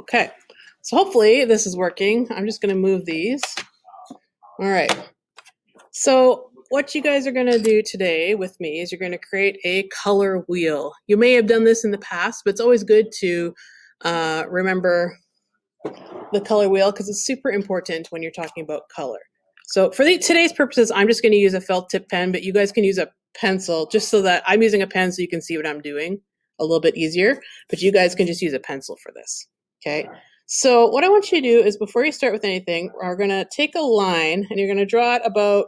Okay, so hopefully this is working. I'm just going to move these. All right. So what you guys are going to do today with me is you're going to create a color wheel. You may have done this in the past, but it's always good to remember the color wheel because it's super important when you're talking about color. So for today's purposes, I'm just going to use a felt tip pen, but you guys can use a pencil just so that I'm using a pen so you can see what I'm doing a little bit easier, but you guys can just use a pencil for this. Okay. So what I want you to do is before you start with anything, we're going to take a line and you're going to draw it about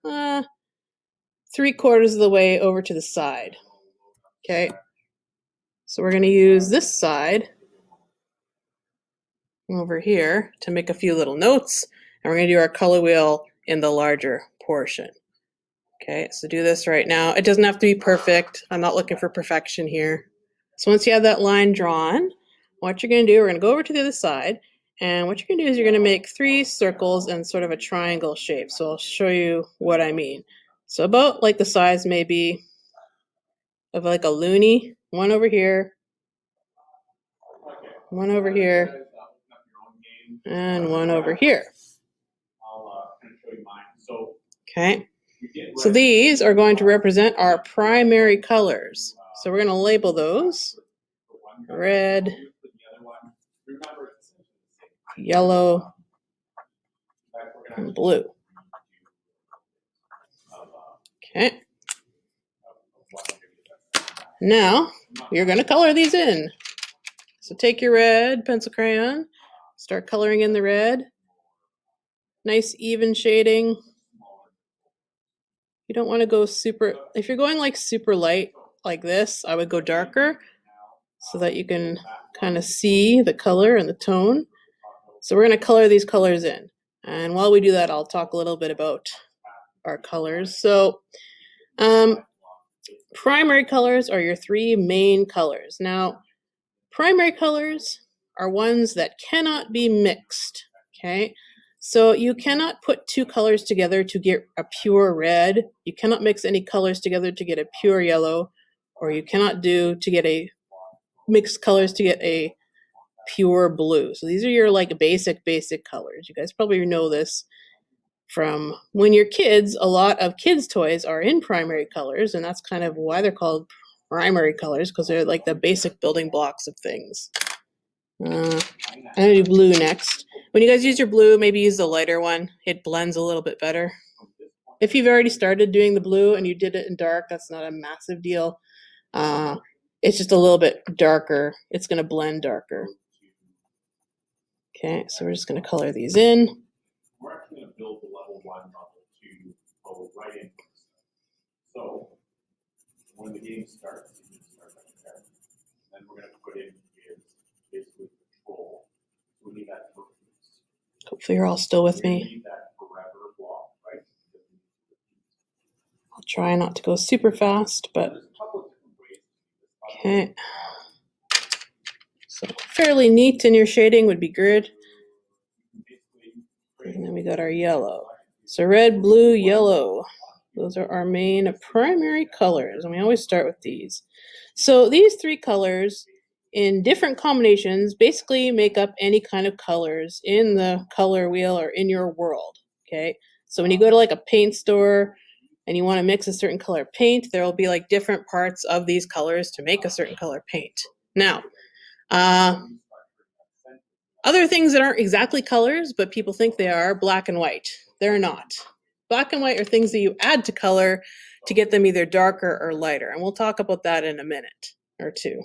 3/4 of the way over to the side. Okay. So we're going to use this side over here to make a few little notes, and we're going to do our color wheel in the larger portion. Okay, so do this right now. It doesn't have to be perfect. I'm not looking for perfection here. So once you have that line drawn, what you're going to do, we're going to go over to the other side, and what you're going to do is you're going to make 3 circles in sort of a triangle shape. So I'll show you what I mean. So about like the size maybe of like a loonie, one over here, one over here, and one over here. Okay, so these are going to represent our primary colors. So we're going to label those red, yellow, and blue. Okay. Now you're going to color these in. So take your red pencil crayon, start coloring in the red. Nice even shading. You don't want to go super, if you're going like super light like this, I would go darker so that you can kind of see the color and the tone. So we're going to color these colors in. And while we do that, I'll talk a little bit about our colors. So primary colors are your 3 main colors. Now, primary colors are ones that cannot be mixed, okay? So you cannot put 2 colors together to get a pure red. You cannot mix any colors together to get a pure yellow, or you cannot do to get a mixed colors to get a pure blue. So these are your like basic colors. You guys probably know this from when you're kids. A lot of kids' toys are in primary colors, and that's kind of why they're called primary colors, because they're like the basic building blocks of things. I'm gonna do blue next. When you guys use your blue, maybe use the lighter one. It blends a little bit better. If you've already started doing the blue and you did it in dark, that's not a massive deal. It's just a little bit darker. It's gonna blend darker. Okay, so we're just gonna color these in. We're actually going to build the level 1, level 2, go right into this. So when the game starts, you can start right there. Then we're going to put in is basically control. So we need that for hopefully you're all still with me. We need that forever block, right? I'll try not to go super fast, but okay. So fairly neat in your shading would be good. And then we got our yellow. So red, blue, yellow. Those are our main primary colors, and we always start with these. So these 3 colors in different combinations basically make up any kind of colors in the color wheel or in your world, okay? So when you go to like a paint store and you want to mix a certain color paint, there will be like different parts of these colors to make a certain color paint. Now, other things that aren't exactly colors, but people think they are, black and white. They're not. Black and white are things that you add to color to get them either darker or lighter. And we'll talk about that in a minute or two.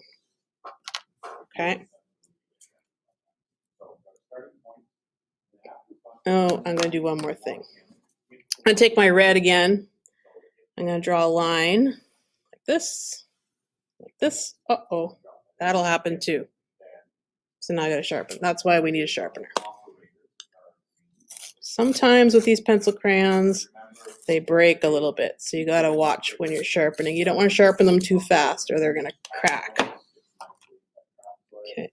Okay. Oh, I'm going to do one more thing. I'm going to take my red again. I'm going to draw a line like this. Like this. Uh-oh. That'll happen too. So now I got to sharpen. That's why we need a sharpener. Sometimes with these pencil crayons, they break a little bit. So you got to watch when you're sharpening. You don't want to sharpen them too fast or they're going to crack. Okay.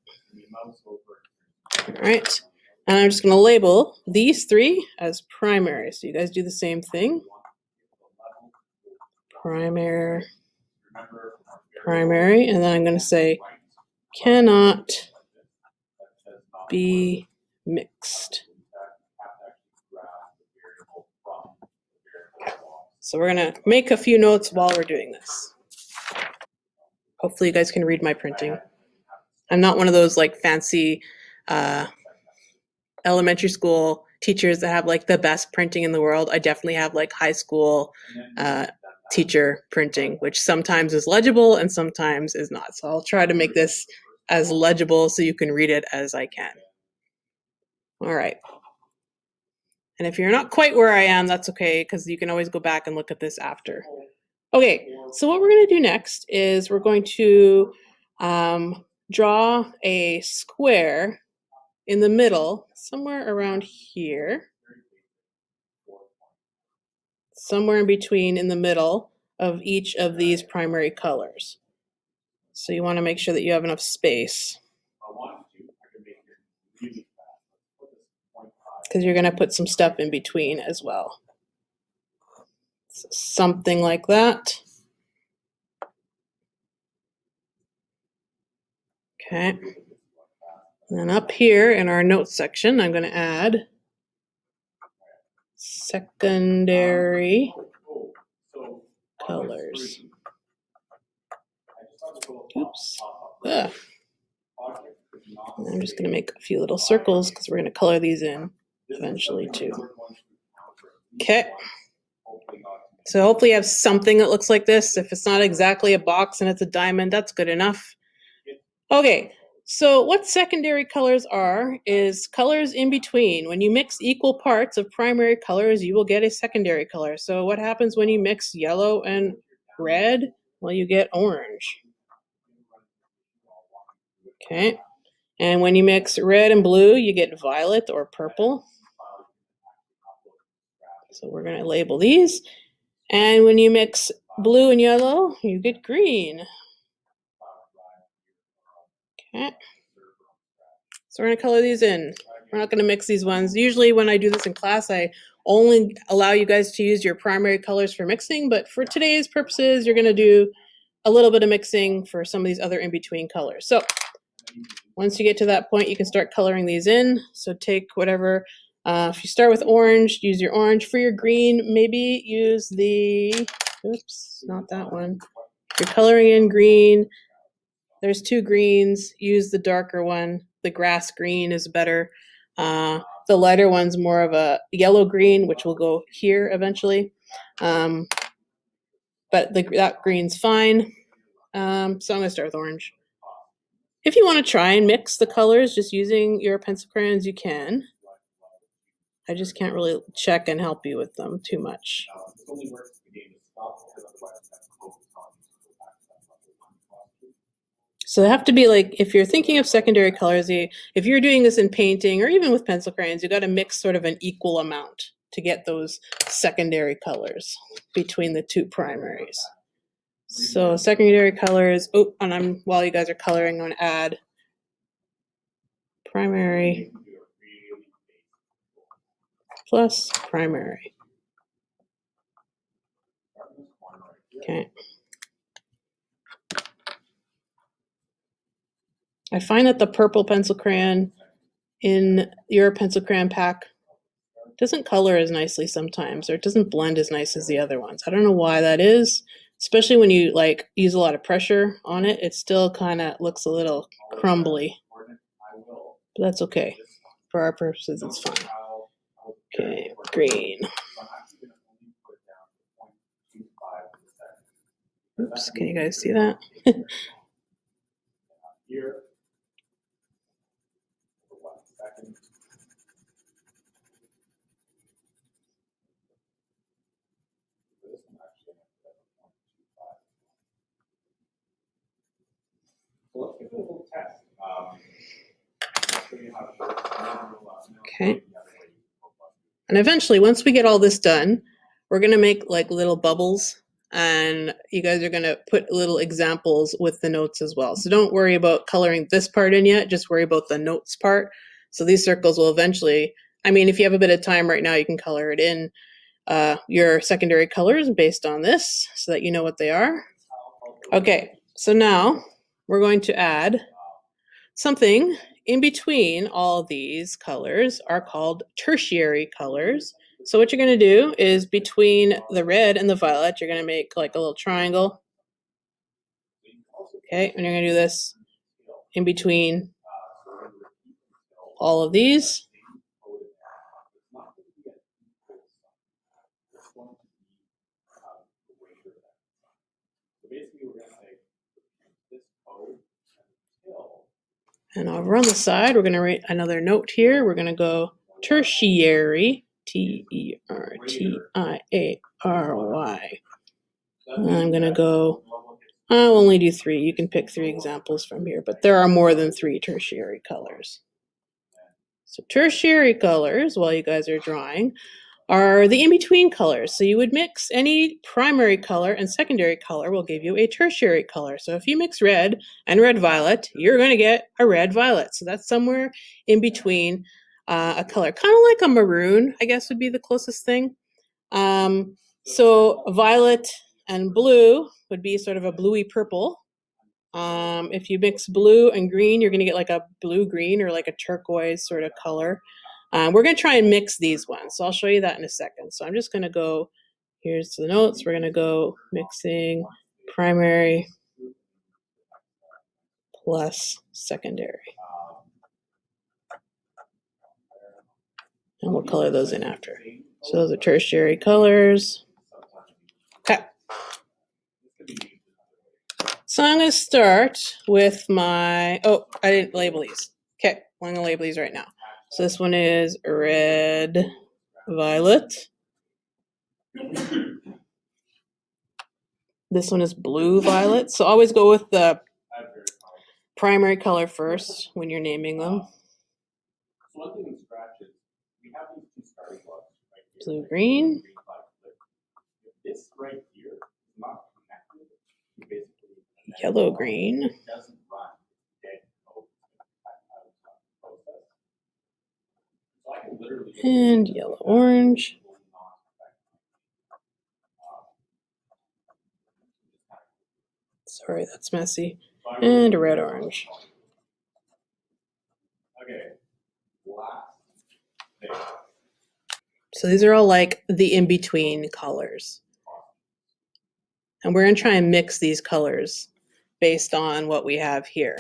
All right. And I'm just going to label these 3 as primary. So you guys do the same thing. Primary. And then I'm going to say cannot be mixed. So we're gonna make a few notes while we're doing this. Hopefully you guys can read my printing. I'm not one of those like fancy elementary school teachers that have like the best printing in the world. I definitely have like high school teacher printing, which sometimes is legible and sometimes is not. So I'll try to make this as legible so you can read it as I can. All right. And if you're not quite where I am, that's okay, because you can always go back and look at this after. Okay, so what we're going to do next is we're going to draw a square in the middle, somewhere around here, somewhere in between in the middle of each of these primary colors. So you want to make sure that you have enough space, because you're going to put some stuff in between as well. Something like that. Okay. And up here in our notes section, I'm going to add secondary colors. Oops. Ugh. I'm just going to make a few little circles because we're going to color these in eventually too. Okay. So hopefully you have something that looks like this. If it's not exactly a box and it's a diamond, that's good enough. Okay. So what secondary colors are is colors in between. When you mix equal parts of primary colors, you will get a secondary color. So what happens when you mix yellow and red? Well, you get orange. Okay. And when you mix red and blue, you get violet or purple. So we're going to label these. And when you mix blue and yellow, you get green. Okay. So we're going to color these in. We're not going to mix these ones. Usually when I do this in class, I only allow you guys to use your primary colors for mixing, but for today's purposes, you're going to do a little bit of mixing for some of these other in-between colors. So once you get to that point, you can start coloring these in. So take whatever, if you start with orange, use your orange. For your green, maybe use the, oops, not that one. If you're coloring in green, there's two greens, use the darker one. The grass green is better. The lighter one's more of a yellow green, which will go here eventually. But that green's fine. So I'm gonna start with orange. If you want to try and mix the colors just using your pencil crayons, you can. I just can't really check and help you with them too much. So they have to be like, if you're thinking of secondary colors, if you're doing this in painting or even with pencil crayons, you got to mix sort of an equal amount to get those secondary colors between the two primaries. So secondary colors, oh, and while you guys are coloring, I'm going to add primary plus primary. Okay. I find that the purple pencil crayon in your pencil crayon pack doesn't color as nicely sometimes, or it doesn't blend as nice as the other ones. I don't know why that is, especially when you like use a lot of pressure on it. It still kind of looks a little crumbly, but that's okay. For our purposes, it's fine. Okay, green. Oops, can you guys see that? Okay. And eventually, once we get all this done, we're going to make like little bubbles, and you guys are going to put little examples with the notes as well. So don't worry about coloring this part in yet, just worry about the notes part. So these circles will eventually, I mean, if you have a bit of time right now, you can color it in your secondary colors based on this so that you know what they are. Okay, so now we're going to add something in between all of these colors are called tertiary colors. So what you're going to do is between the red and the violet, you're going to make like a little triangle. Okay, and you're going to do this in between all of these. And over on the side, we're going to write another note here. We're going to go tertiary, Tertiary. And I'm going to go, I'll only do 3. You can pick 3 examples from here, but there are more than 3 tertiary colors. So tertiary colors, while you guys are drawing, are the in-between colors. So you would mix any primary color and secondary color will give you a tertiary color. So if you mix red and red-violet, you're going to get a red-violet. So that's somewhere in between a color. Kind of like a maroon, I guess would be the closest thing. So violet and blue would be sort of a bluey purple. If you mix blue and green, you're going to get like a blue-green or like a turquoise sort of color. We're going to try and mix these ones, so I'll show you that in a second. So I'm just going to go, here's the notes. We're going to go mixing primary plus secondary. And we'll color those in after. So those are tertiary colors. Okay. So I'm going to start with my, oh, I didn't label these. Okay, I'm going to label these right now. So this one is red, violet. This one is blue, violet. So always go with the primary color first when you're naming them. Blue, green. Yellow, green. And yellow, orange. Sorry, that's messy. And a red, orange. So these are all like the in-between colors. And we're going to try and mix these colors based on what we have here.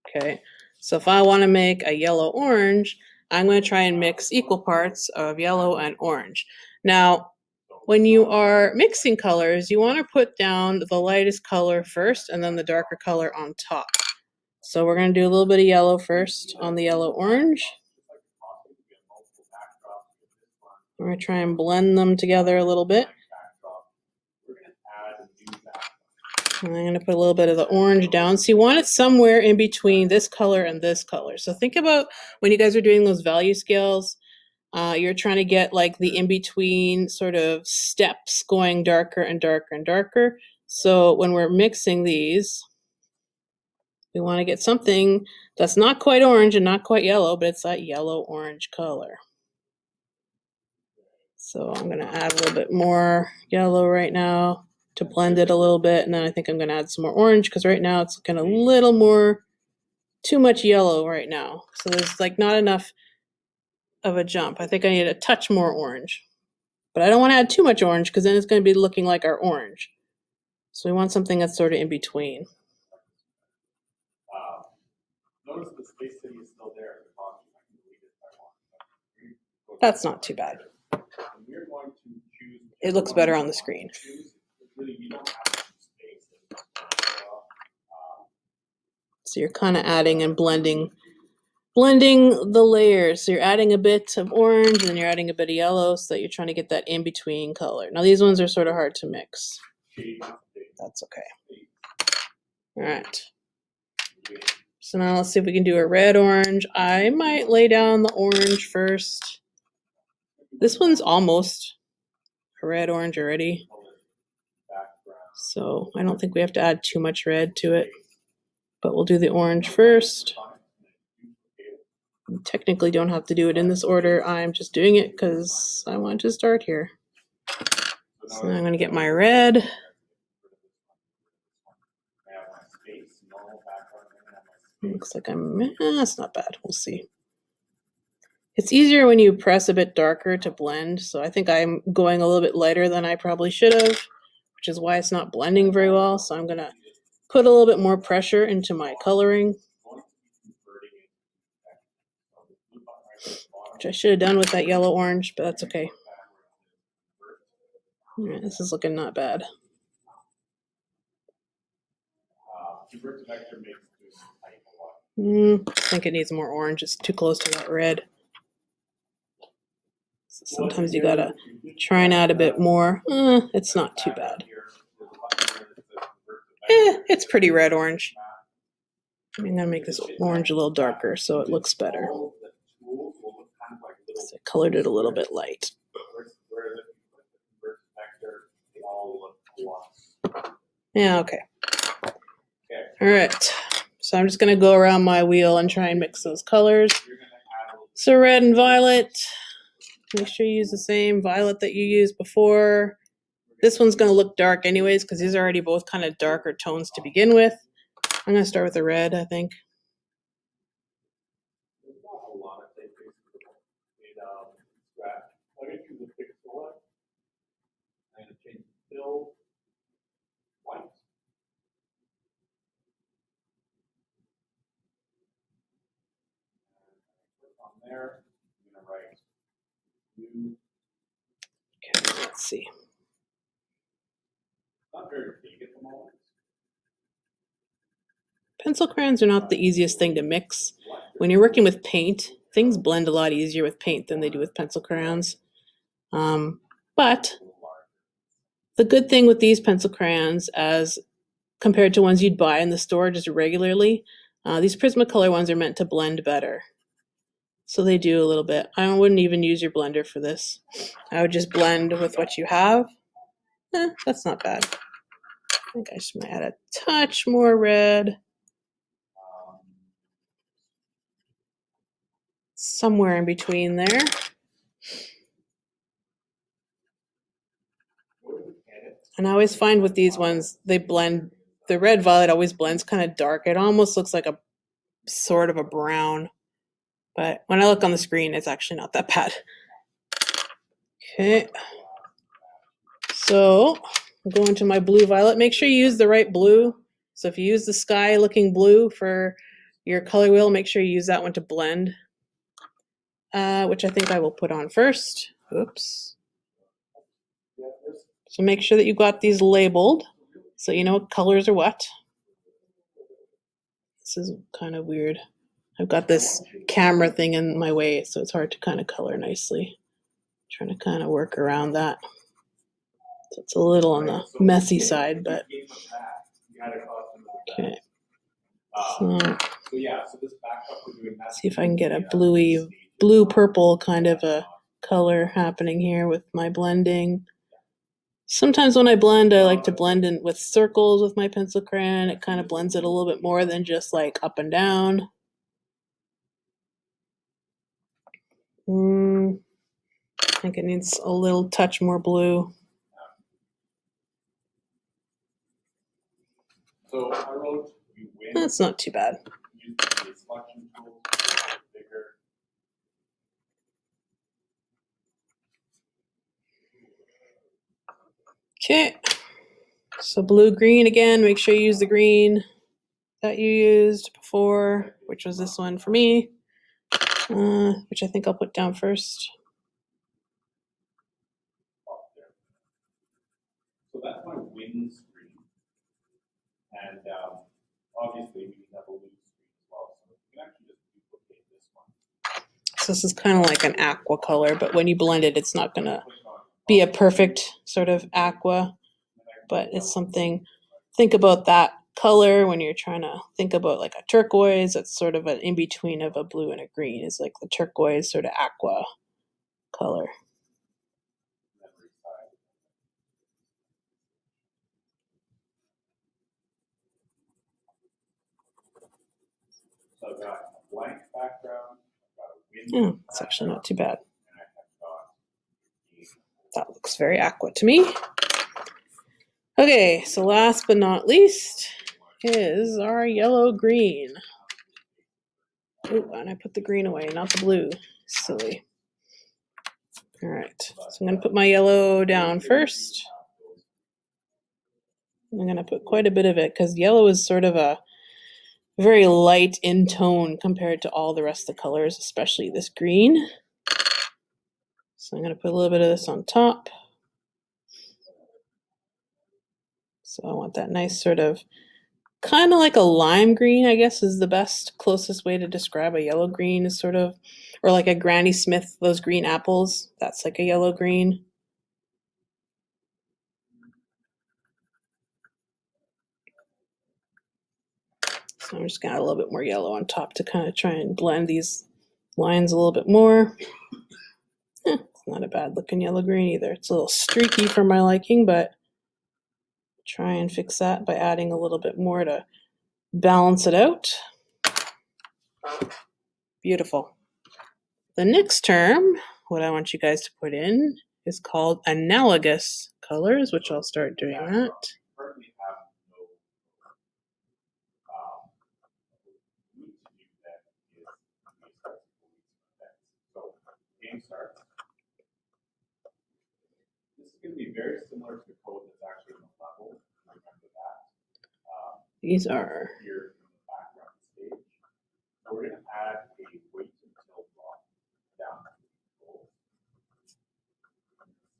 Okay, so if I want to make a yellow-orange, I'm going to try and mix equal parts of yellow and orange. Now, when you are mixing colors, you want to put down the lightest color first and then the darker color on top. So we're going to do a little bit of yellow first on the yellow-orange. We're going to try and blend them together a little bit. And I'm going to put a little bit of the orange down. So you want it somewhere in between this color and this color. So think about when you guys are doing those value scales, you're trying to get like the in-between sort of steps going darker and darker and darker. So when we're mixing these, we want to get something that's not quite orange and not quite yellow, but it's that yellow-orange color. So I'm going to add a little bit more yellow right now to blend it a little bit, and then I think I'm going to add some more orange because right now it's looking a little more too much yellow right now. So there's like not enough of a jump. I think I need a touch more orange, but I don't want to add too much orange because then it's going to be looking like our orange. So we want something that's sort of in between. Notice the space city is still there. That's not too bad. It looks better on the screen. So you're kind of adding and blending the layers. So you're adding a bit of orange and you're adding a bit of yellow so that you're trying to get that in-between color. Now these ones are sort of hard to mix. That's okay. All right. So now let's see if we can do a red-orange. I might lay down the orange first. This one's almost a red-orange already. So I don't think we have to add too much red to it. But we'll do the orange first. You technically don't have to do it in this order. I'm just doing it because I want to start here. So I'm going to get my red. Looks like that's not bad. We'll see. It's easier when you press a bit darker to blend, so I think I'm going a little bit lighter than I probably should have, which is why it's not blending very well. So I'm gonna put a little bit more pressure into my coloring, which I should have done with that yellow-orange, but that's okay. All right, this is looking not bad. I think it needs more orange. It's too close to that red. So sometimes you gotta try and add a bit more. It's not too bad. It's pretty red-orange. I'm gonna make this orange a little darker so it looks better. So I colored it a little bit light. Yeah, okay. All right. So I'm just gonna go around my wheel and try and mix those colors. So red and violet. Make sure you use the same violet that you used before. This one's gonna look dark anyways because these are already both kind of darker tones to begin with. I'm gonna start with the red, I think. Okay, let's see. Pencil crayons are not the easiest thing to mix. When you're working with paint, things blend a lot easier with paint than they do with pencil crayons. But the good thing with these pencil crayons, as compared to ones you'd buy in the store just regularly, these Prismacolor ones are meant to blend better. So they do a little bit. I wouldn't even use your blender for this. I would just blend with what you have. That's not bad. I think I just might add a touch more red. Somewhere in between there. And I always find with these ones, they blend, the red violet always blends kind of dark. It almost looks like a sort of a brown. But when I look on the screen, it's actually not that bad. Okay. So I'm going to my blue violet. Make sure you use the right blue. So if you use the sky looking blue for your color wheel, make sure you use that one to blend. Which I think I will put on first. Oops. So make sure that you got these labeled so you know what colors are what. This is kind of weird. I've got this camera thing in my way, so it's hard to kind of color nicely. Trying to kind of work around that. So it's a little on the messy side, but okay. So see if I can get a bluey, blue-purple kind of a color happening here with my blending. Sometimes when I blend, I like to blend in with circles with my pencil crayon. It kind of blends it a little bit more than just like up and down. I think it needs a little touch more blue. So I wrote, you win. That's not too bad. Use the selection tool, bigger. Okay. So blue-green again. Make sure you use the green that you used before, which was this one for me, which I think I'll put down first. So that's my win screen. And obviously we have a lose screen as well. So we can actually just duplicate this one. So this is kind of like an aqua color, but when you blend it, it's not going to be a perfect sort of aqua, but it's something. Think about that color when you're trying to think about like a turquoise. That's sort of an in-between of a blue and a green. It's like the turquoise sort of aqua color. So I've got a blank background, I've got a win. Yeah, it's actually not too bad. That looks very aqua to me. Okay, so last but not least is our yellow-green. Ooh, and I put the green away, not the blue. Silly. All right, so I'm going to put my yellow down first. I'm going to put quite a bit of it because yellow is sort of a very light in tone compared to all the rest of the colors, especially this green. So I'm going to put a little bit of this on top. So I want that nice sort of, kind of like a lime green, I guess is the best, closest way to describe a yellow green is sort of, or like a Granny Smith, those green apples, that's like a yellow green. So I'm just gonna add a little bit more yellow on top to kind of try and blend these lines a little bit more. It's not a bad looking yellow green either. It's a little streaky for my liking, but try and fix that by adding a little bit more to balance it out. Beautiful. The next term, what I want you guys to put in is called analogous colors, which I'll start doing that. Game starts. This is going to be very similar to the code that's actually on the level. Remember that. These are Here in the background stage. So we're going to add a wait until block down to the goal.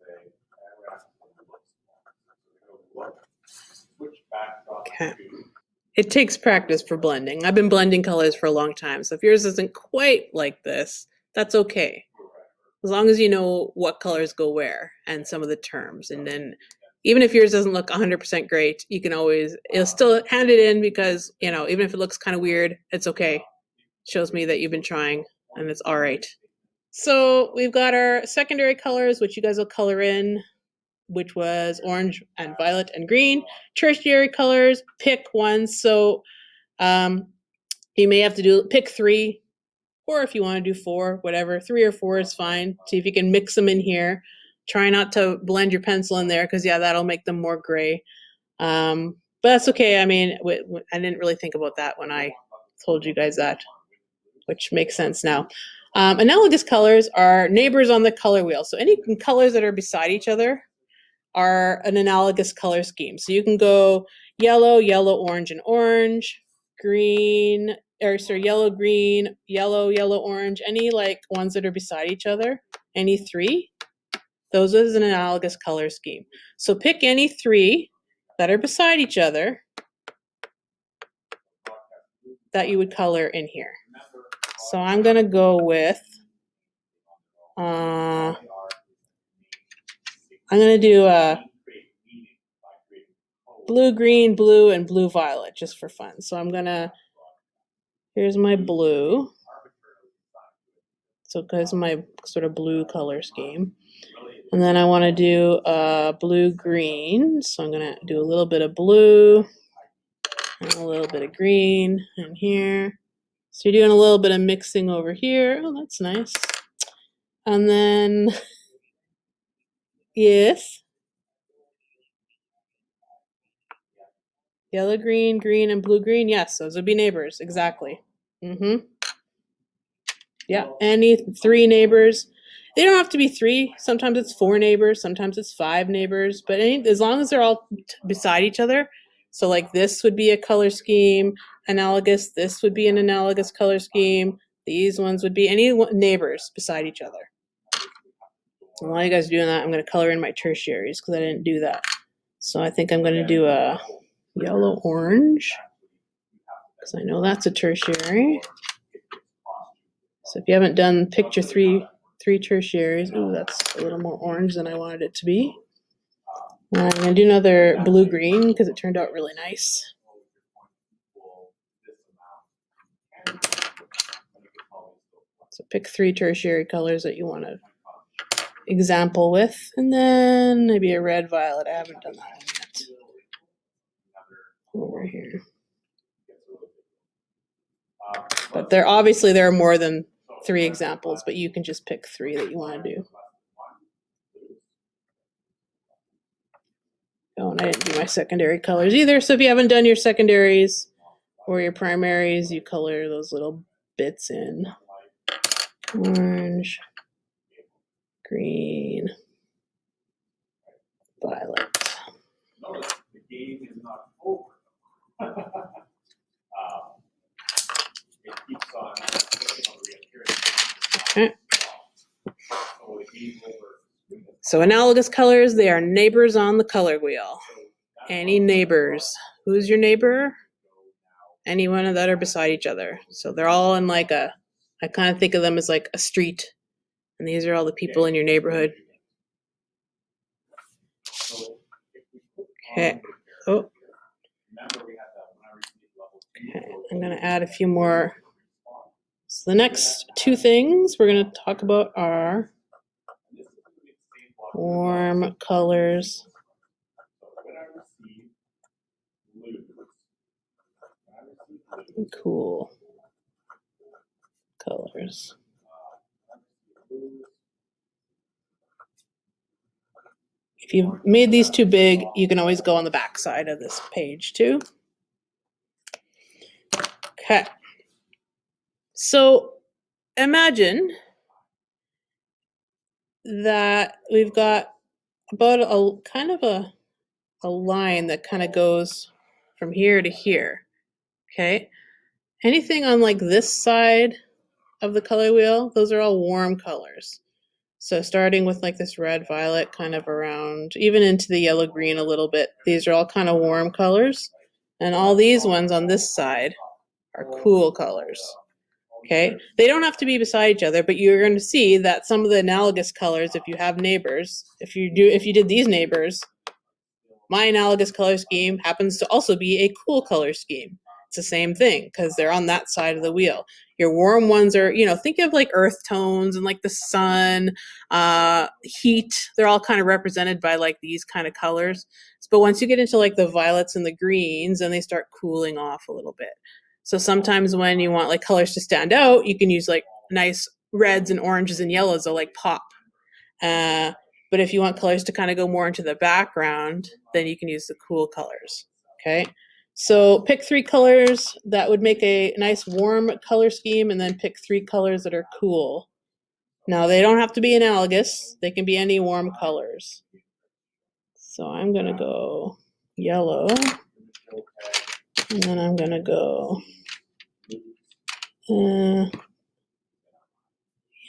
Say, we're asking for the look small. So we're going to look, switch backdrop okay. to. It takes practice for blending. I've been blending colors for a long time, so if yours isn't quite like this, that's okay. As long as you know what colors go where and some of the terms. And then even if yours doesn't look 100% great, you can always, you'll still hand it in because, you know, even if it looks kind of weird, it's okay. It shows me that you've been trying and it's all right. So we've got our secondary colors, which you guys will color in, which was orange and violet and green. Tertiary colors, pick one. So you may have to pick 3. Or if you want to do 4, whatever, 3 or 4 is fine. See if you can mix them in here. Try not to blend your pencil in there because, yeah, that'll make them more gray. But that's okay. I mean, I didn't really think about that when I told you guys that, which makes sense now. Analogous colors are neighbors on the color wheel. So any colors that are beside each other are an analogous color scheme. So you can go yellow, yellow, orange, and orange, green, or sorry, yellow, green, yellow, yellow, orange, any like ones that are beside each other, any 3, those is an analogous color scheme. So pick any 3 that are beside each other that you would color in here. So I'm gonna go with, I'm gonna do blue, green, blue, and blue, violet, just for fun. So I'm gonna, here's my blue. So because my sort of blue color scheme. And then I want to do blue, green. So I'm going to do a little bit of blue and a little bit of green in here. So you're doing a little bit of mixing over here. Oh, that's nice. And then, yes. Yellow, green, green, and blue, green. Yes, those would be neighbors. Exactly. Yeah, any 3 neighbors. They don't have to be 3. Sometimes it's 4 neighbors. Sometimes it's 5 neighbors. But as long as they're all beside each other. So like this would be a color scheme. Analogous. This would be an analogous color scheme. These ones would be any neighbors beside each other. And while you guys are doing that, I'm going to color in my tertiaries because I didn't do that. So I think I'm going to do a yellow orange because I know that's a tertiary. So if you haven't done picture 3 tertiaries, ooh, that's a little more orange than I wanted it to be. I'm going to do another blue-green because it turned out really nice. So pick 3 tertiary colors that you want to example with, and then maybe a red, violet. I haven't done that one yet. Over here. But there are more than 3 examples, but you can just pick 3 that you want to do. Oh, and I didn't do my secondary colors either. So if you haven't done your secondaries or your primaries, you color those little bits in. Orange, green, violet. Notice the game is not over. It keeps on Okay. So analogous colors, they are neighbors on the color wheel. Any neighbors? Who's your neighbor? Anyone that are beside each other. So they're all in like I kind of think of them as like a street. And these are all the people in your neighborhood. Okay. Oh. Okay. I'm going to add a few more. So the next two things we're going to talk about are warm colors, and cool colors. If you've made these too big, you can always go on the back side of this page too. Okay. So imagine that we've got about a kind of a line that kind of goes from here to here. Okay. Anything on like this side of the color wheel, those are all warm colors. So starting with like this red, violet, kind of around, even into the yellow, green a little bit. These are all kind of warm colors. And all these ones on this side are cool colors. Okay, they don't have to be beside each other, but you're going to see that some of the analogous colors, if you have neighbors, if you did these neighbors, my analogous color scheme happens to also be a cool color scheme. It's the same thing because they're on that side of the wheel. Your warm ones are, think of like earth tones and like the sun, heat. They're all kind of represented by like these kind of colors. But once you get into like the violets and the greens, then they start cooling off a little bit. So sometimes when you want like colors to stand out, you can use like nice reds and oranges and yellows. They'll like pop. But if you want colors to kind of go more into the background, then you can use the cool colors. Okay. So pick 3 colors that would make a nice warm color scheme, and then pick 3 colors that are cool. Now they don't have to be analogous. They can be any warm colors. So I'm going to go yellow. And then I'm going to go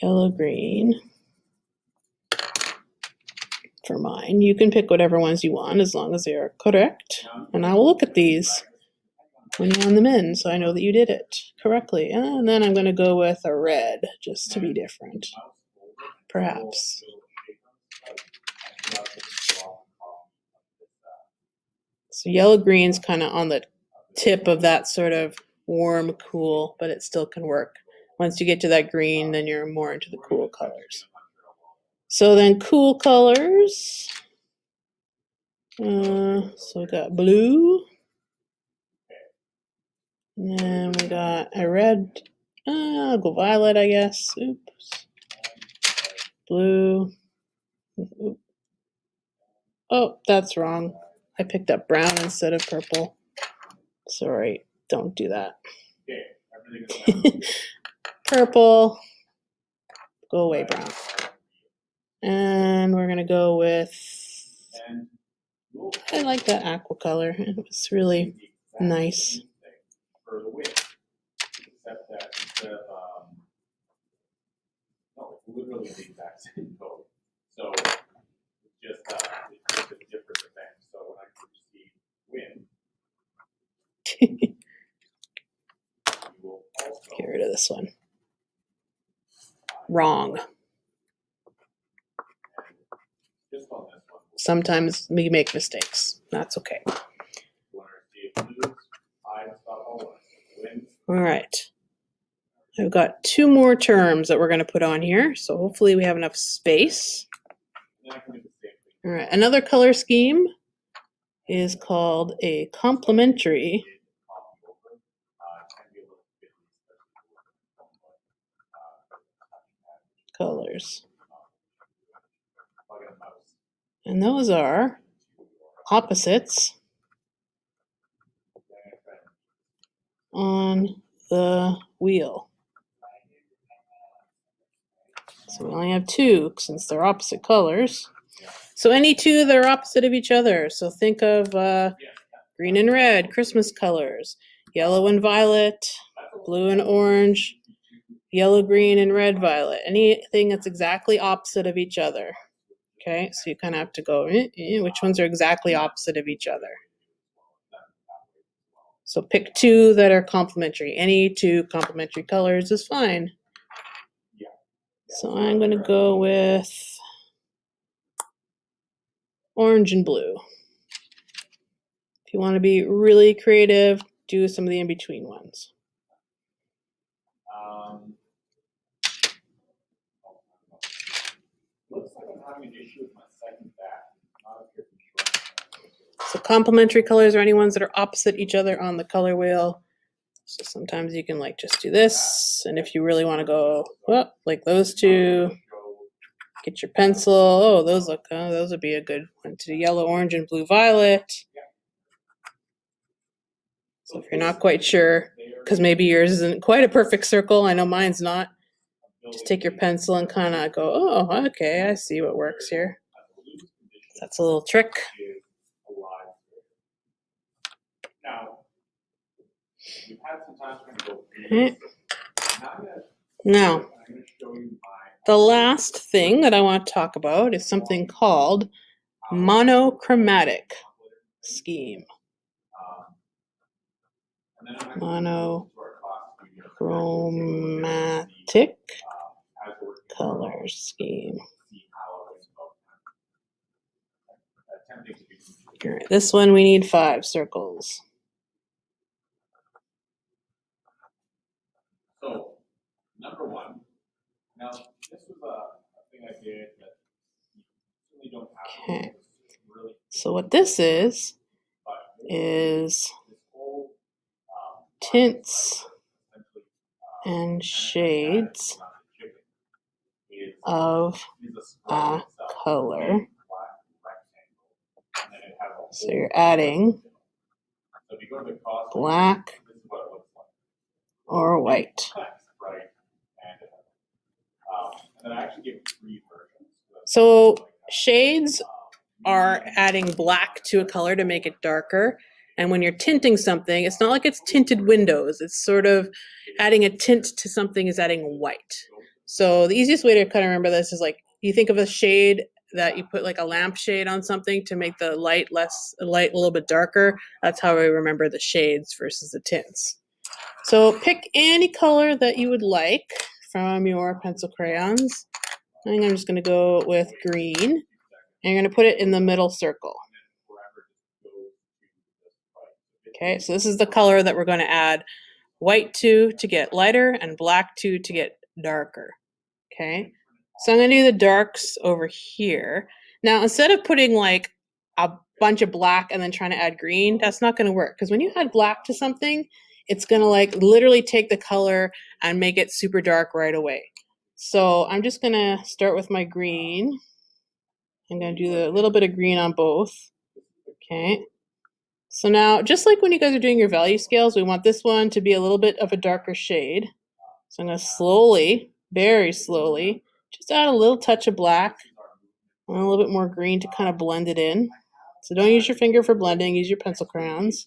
yellow green for mine. You can pick whatever ones you want as long as they are correct. And I will look at these when you hand them in so I know that you did it correctly. And then I'm going to go with a red just to be different, perhaps. So yellow green's kind of on the tip of that sort of warm, cool, but it still can work. Once you get to that green, then you're more into the cool colors. So then cool colors. So we got blue. And then we got a red. I'll go violet, I guess. Oops. Blue. Oops. Oh, that's wrong. I picked up brown instead of purple. Sorry, don't do that. Purple. Go away, brown. And we're going to go with, I like that aqua color. It was really nice. Literally the exact same code. So it's just a different event. So when I receive win, you will also get rid of this one. Wrong. Just on this one. Sometimes we make mistakes. That's okay. All right. I've got 2 more terms that we're going to put on here, so hopefully we have enough space. All right, another color scheme is called a complementary colors. And those are opposites on the wheel. So we only have two since they're opposite colors. So any two that are opposite of each other. So think of green and red, Christmas colors, yellow and violet, blue and orange, yellow, green, and red, violet. Anything that's exactly opposite of each other. Okay, so you kind of have to go, which ones are exactly opposite of each other? So pick two that are complementary. Any two complementary colors is fine. So I'm going to go with orange and blue. If you want to be really creative, do some of the in-between ones. Looks like I'm having an issue with my second back. So complementary colors are any ones that are opposite each other on the color wheel. So sometimes you can like just do this, and if you really want to go well, like those two, get your pencil. Oh, those look. Those would be a good one to do. Yellow, orange, and blue, violet. So if you're not quite sure, because maybe yours isn't quite a perfect circle, I know mine's not. Just take your pencil and kind of go, oh, okay, I see what works here. That's a little trick. Okay. Now, the last thing that I want to talk about is something called monochromatic scheme. Monochromatic color scheme. All right, this one we need 5 circles. So, number 1. Now, this was a thing I did that you really don't have. Okay. So what this is tints and shades of a color. So you're adding black or white. So shades are adding black to a color to make it darker. And when you're tinting something, it's not like it's tinted windows. It's sort of adding a tint to something is adding white. So the easiest way to kind of remember this is like you think of a shade that you put like a lampshade on something to make the light a little bit darker. That's how I remember the shades versus the tints. So pick any color that you would like from your pencil crayons. I think I'm just going to go with green. And you're going to put it in the middle circle. Okay, so this is the color that we're going to add white to get lighter and black to get darker. Okay, so I'm going to do the darks over here. Now, instead of putting like a bunch of black and then trying to add green, that's not going to work. Because when you add black to something, it's going to like literally take the color and make it super dark right away. So I'm just going to start with my green. I'm going to do a little bit of green on both. Okay. So now, just like when you guys are doing your value scales, we want this one to be a little bit of a darker shade. So I'm going to slowly, very slowly, just add a little touch of black and a little bit more green to kind of blend it in. So don't use your finger for blending, use your pencil crayons.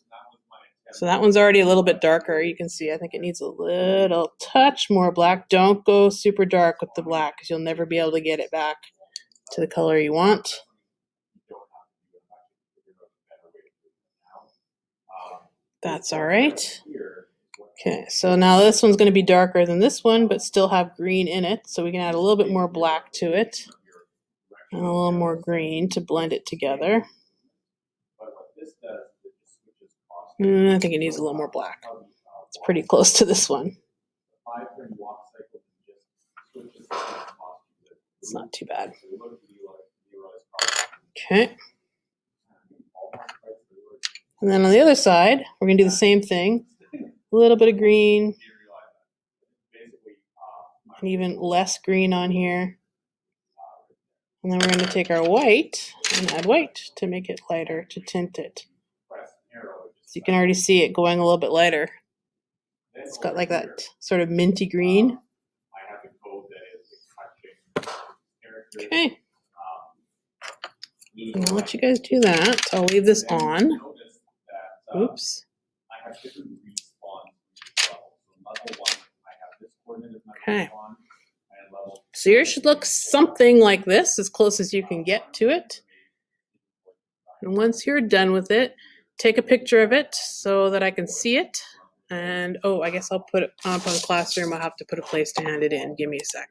So that one's already a little bit darker. You can see, I think it needs a little touch more black. Don't go super dark with the black because you'll never be able to get it back to the color you want. That's all right. Okay, so now this one's going to be darker than this one, but still have green in it. So we can add a little bit more black to it and a little more green to blend it together. I think it needs a little more black. It's pretty close to this one. It's not too bad. Okay. And then on the other side, we're going to do the same thing. A little bit of green. And even less green on here. And then we're going to take our white and add white to make it lighter, to tint it. So you can already see it going a little bit lighter. It's got like that sort of minty green. Okay. I'll let you guys do that. I'll leave this on. Oops. I have different respawn levels. So level 1, I have this coordinate as my Okay. respawn, and level So yours should look something like this, as close as you can get to it. And once you're done with it, take a picture of it so that I can see it. And, oh, I guess I'll put it up on Classroom. I'll have to put a place to hand it in. Give me a sec.